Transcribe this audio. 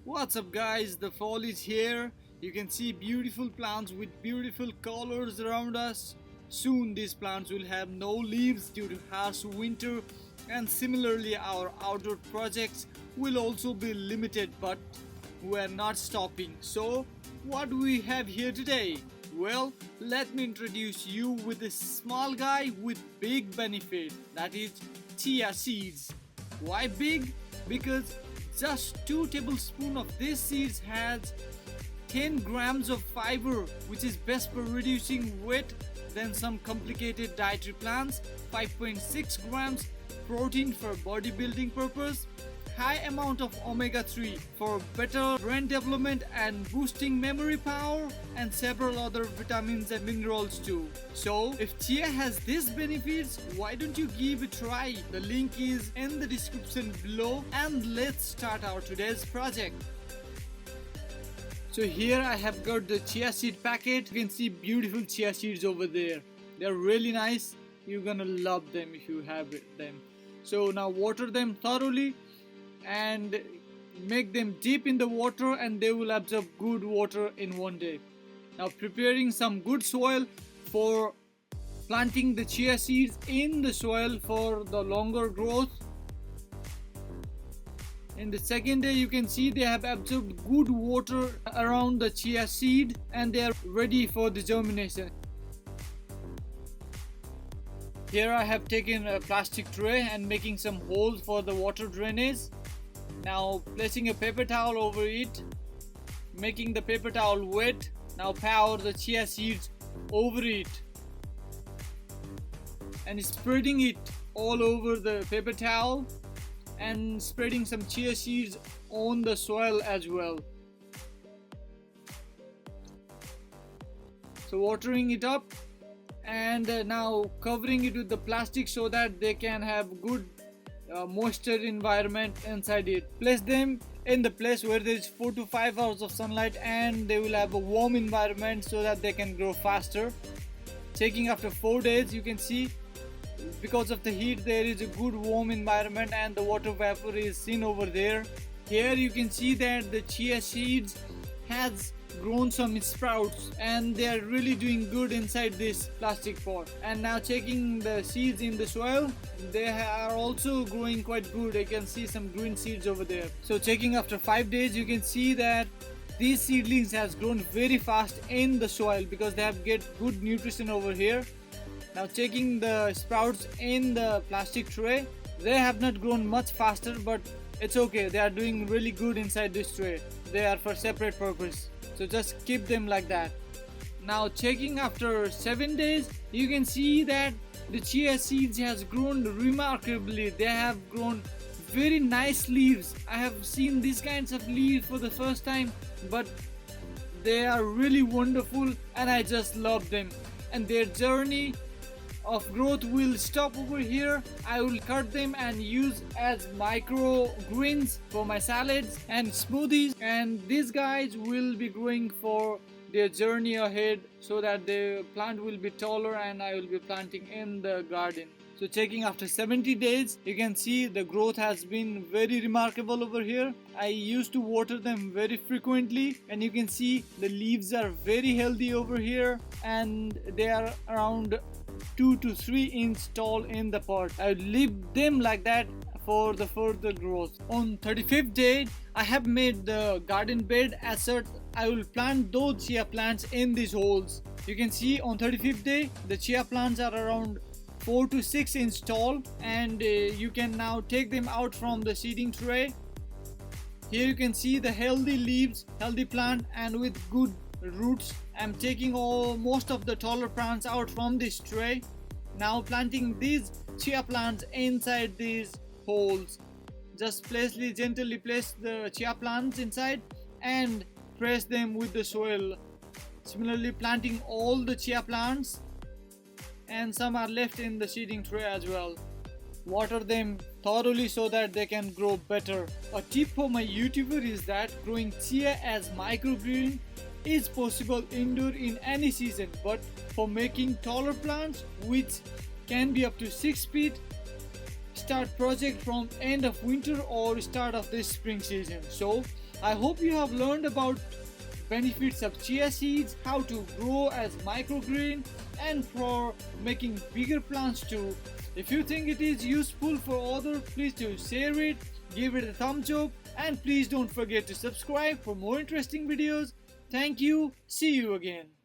What's up guys, the fall is here. You can see beautiful plants with beautiful colors around us. Soon these plants will have no leaves due to harsh winter, and similarly our outdoor projects will also be limited, but we are not stopping. So what do we have here today? Well, let me introduce you with a small guy with big benefit, that is chia seeds. Why big? Because just 2 tablespoons of these seeds has 10 grams of fiber, which is best for reducing weight than some complicated dietary plans, 5.6 grams protein for bodybuilding purpose, high amount of omega-3 for better brain development and boosting memory power, and several other vitamins and minerals too. So if chia has these benefits, why don't you give it a try? The link is in the description below, and let's start our today's project. So here I have got the chia seed packet. You can see beautiful chia seeds over there. They're really nice. You're gonna love them if you have them. So now water them thoroughly and make them deep in the water, and they will absorb good water in one day. Now preparing some good soil for planting the chia seeds in the soil for the longer growth. In the second day, you can see they have absorbed good water around the chia seed and they are ready for the germination. Here I have taken a plastic tray and making some holes for the water drainage. Now placing a paper towel over it, making the paper towel wet. Now pour the chia seeds over it and spreading it all over the paper towel, and spreading some chia seeds on the soil as well. So watering it up and now covering it with the plastic so that they can have good moisture environment inside it. Place them in the place where there is 4 to 5 hours of sunlight, and they will have a warm environment so that they can grow faster. Checking after 4 days, you can see because of the heat there is a good warm environment and the water vapor is seen over there. Here you can see that the chia seeds has grown some sprouts and they are really doing good inside this plastic pot. And now checking the seeds in the soil, they are also growing quite good. I can see some green seeds over there. So checking after 5 days, you can see that these seedlings has grown very fast in the soil because they have get good nutrition over here. Now checking the sprouts in the plastic tray, they have not grown much faster, but it's okay, they are doing really good inside this tray. They are for separate purpose, so just keep them like that. Now checking after 7 days, you can see that the chia seeds has grown remarkably. They have grown very nice leaves. I have seen these kinds of leaves for the first time, but they are really wonderful and I just love them. And their journey of growth will stop over here. I will cut them and use as microgreens for my salads and smoothies, and these guys will be growing for their journey ahead so that the plant will be taller and I will be planting in the garden. So checking after 70 days, you can see the growth has been very remarkable over here. I used to water them very frequently and you can see the leaves are very healthy over here and they are around 2 to 3 inches tall in the pot. I would leave them like that for the further growth. On 35th day, I have made the garden bed as such. I will plant those chia plants in these holes. You can see on 35th day, the chia plants are around 4 to 6 inches tall, and you can now take them out from the seeding tray. Here you can see the healthy leaves, healthy plant and with good roots. I'm taking most of the taller plants out from this tray. Now planting these chia plants inside these holes. Just gently place the chia plants inside and press them with the soil. Similarly planting all the chia plants, and some are left in the seeding tray as well. Water them thoroughly so that they can grow better. A tip for my YouTuber is that growing chia as microgreen is possible indoor in any season, but for making taller plants which can be up to 6 feet, start project from end of winter or start of this spring season. So I hope you have learned about benefits of chia seeds, how to grow as microgreen, and for making bigger plants too. If you think it is useful for others, please do share it, give it a thumbs up, and please don't forget to subscribe for more interesting videos. Thank you. See you again.